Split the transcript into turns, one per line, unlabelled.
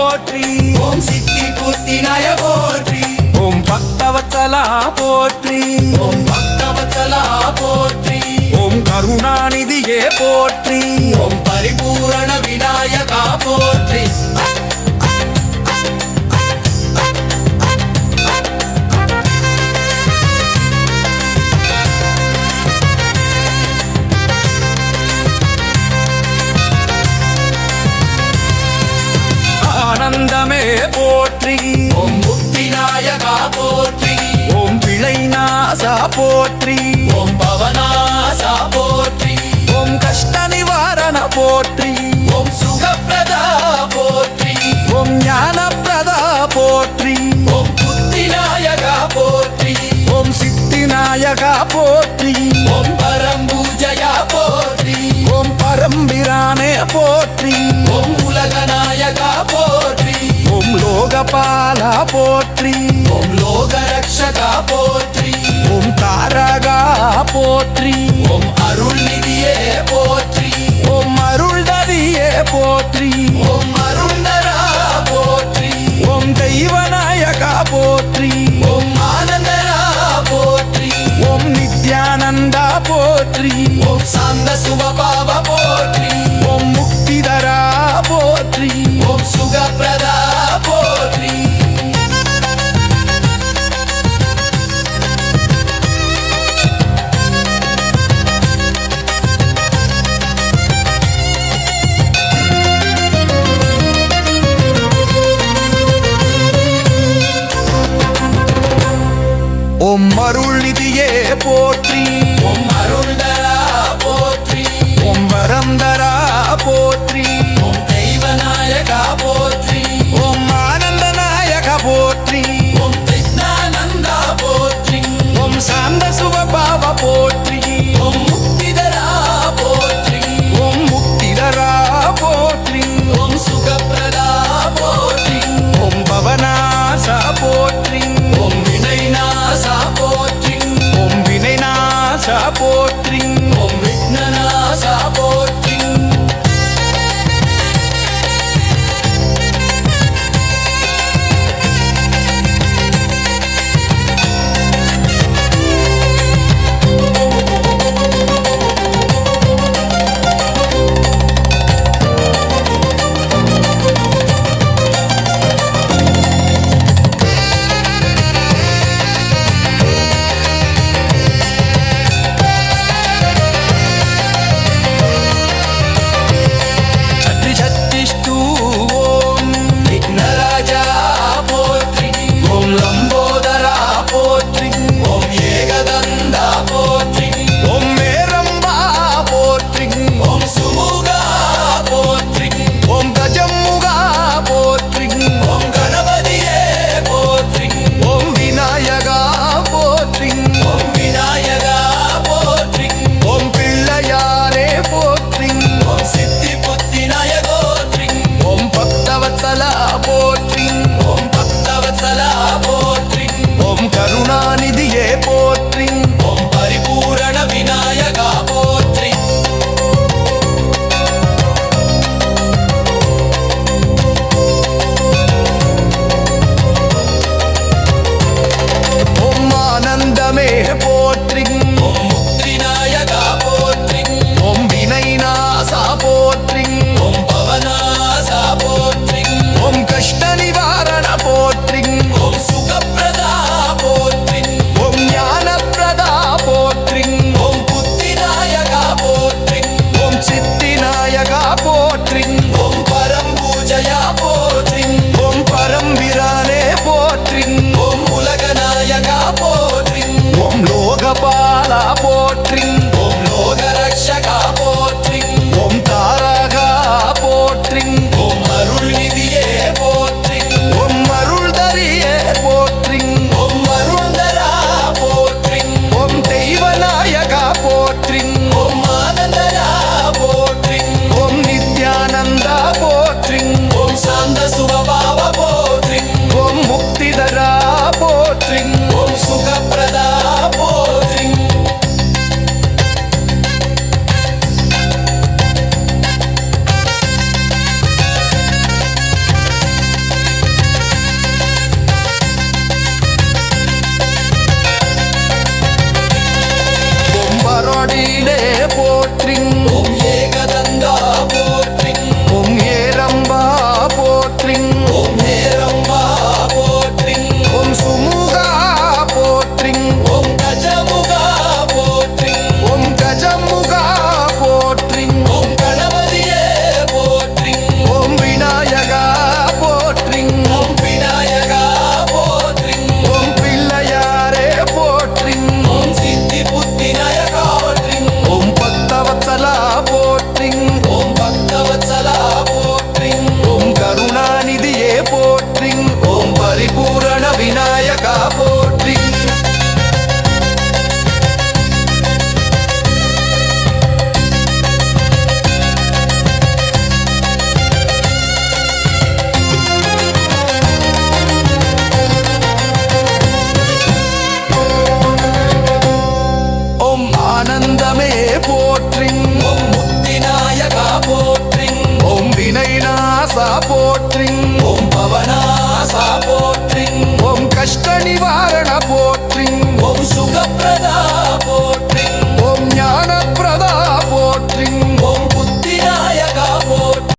போற்றி.
ஓம் சித்தி புத்தினாய போற்றி.
ஓம் பக்தவத்சலா போற்றி.
ஓம் பக்தவத்சலா போற்றி.
ஓம் கருணாநிதியே போற்றி.
ஓம் பரிபூரண விநாயகா போற்றி.
ஆனந்தமே போற்றி.
ஓம் முக்திநாயகா போற்றி.
ஓம் பிழைநாசா போற்றி.
ஓம் பவநாசா போற்றி.
ஓம் கஷ்ட நிவாரண போற்றி.
ஓம் சுகப்பிரதா போற்றி.
ஓம் ஞானப்பிரதா போற்றி.
ஓம் புத்திநாயகா போற்றி.
ஓம் சித்திநாயகா போற்றி.
ஓம் பரம்பூஜயா போற்றி.
ஓம் பரம்பிரானே போற்றி.
ஓம் உலகநாயகா போற்றி.
ஓம் லோகபாலா போற்றி.
ஓம் லோகரக்ஷகா போற்றி.
ஓம் தாரகா போற்றி.
ஓம் அருள்நிதியே போற்றி.
ஓம் அருள்தரியே போற்றி.
ஓம் அருள்தரா போற்றி.
ஓம் தெய்வநாயகா போற்றி.
ஓம் ஆனந்தரா போற்றி.
ஓம் நித்யானந்தா போற்றி.
ஓம் சாந்த சுவபாவ போற்றி.
ஓம் முக்திதரா போற்றி.
ஓம் சுகப்பிரதா போற்றி.
ஓம் அருள்நிதியே போற்றி.
ஓம் அருள்தரா போற்றி.
ஓம் வரந்தரா போற்றி.
ஓம் தெய்வநாயகா போற்றி.
ஓம் ஆனந்தநாயக போற்றி.
ஓம் விஜ்ஞானந்தா போற்றி.
ஓம் சாந்த சுவபாவ போற்றி.
ஓம் முக்திதரா போற்றி.
ஓம் முக்திதரா போற்றி.
ஓம் சுகப்பிரதா போற்றி.
ஓம் பவநாசா போற்றி.
ஓம் வினைநாசா போற்றி.
ஓம் வினைநாசா போற்றி.
ஓம் விக்னநாசா போற்றி.
சத்ரி சத்திஷ்டு ஓம்.
விக்னராஜா போற்றி. ஓம் லம்போதரா போற்றி. ஓம் ஏகதந்தா போற்றி.
ஓம் மேரம்பா போற்றி.
ஓம் சுமுகா போற்றி.
ஓம் கஜமுகா போற்றி.
ஓம் கணபதியே போற்றி.
ஓம் விநாயகா போற்றி.
ஓம் விநாயகா போற்றி.
ஓம் பிள்ளையாரே போற்றி.
ஓம் சித்தி புத்திநாயகோத்ரி.
ஓம் பக்தவத்சலா போற்றி.
ஓம் பக்தவத்சலா போற்றி.
ஓம் கருணாநிதியே போற்றி.
ஓம் பரிபூரண விநாயகா போற்றி.
ஓம் ஆனந்தமே போற்றி.
ஓம் முக்திநாயகா போற்றி.
ஓம் வினைநாசா போற்றி.
ஓம் பவநாசா போற்றி.
ஓம் கஷ்ட நிவாரண போற்றி.
ஓம் சுகப்பிரதா போற்றி.
ஓம் ஞானப்பிரதா போற்றி.
ஓம் புத்திநாயகா போற்றி.
ஓம் சித்திநாயகா போற்றி.
ஓம் பரம்பூஜயா போற்றி.
ஓம் பரம்பிரானே போற்றி.
ஓம் உலகநாயகா போற்றி.
ஓம் லோகபாலா போற்றி.
ஓம் லோகரக்ஷகா போற்றி.
ஓம் தாரகா போற்றி.
ஓம் அருள்நிதியே போற்றி.
ஓம் அருள்தரியே போற்றி.
ஓம் அருள்தரா போற்றி.
ஓம் தெய்வநாயகா போற்றி.
ஓம் ஆனந்தரா போற்றி.
ஓம் நித்யானந்தா போற்றி.
ஓம் சாந்த சுவபாவ போற்றி.
ஓம் முக்திதரா போற்றி.
ஓம் சுகப்பிரதா போற்றி.
நாடிலே போற்றி
ஓம் ஏகதந்தா போற்றி
ஓம் ஏரம்பா போற்றி
ஓம் ஹேரம்பா போற்றி
ஓம் சுமுகா போற்றி
ஓம் கஜமுகா போற்றி
ஓம் கஜமுகா போற்றி
ஓம் கணபதியே போற்றி
ஓம் விநாயகா போற்றி
ஓம் விநாயகா போற்றி
ஓம் பிள்ளையாரே போற்றி
ஓம் சித்தி புத்தி நாயகா போற்றி
ஓம் பக்தவத்சலா போற்றி
ஓம் பக்தவத்சலா போற்றி
ஓம் கருணாநிதியே போற்றி ஓம் பரிபூரண விநாயகா போற்றி ஓம் ஆனந்தமே போற்றி
ஓம் முக்தி நாயகா போற்றி
ஓம் வினைநாசா போற்றி
ஓம் பவனாசா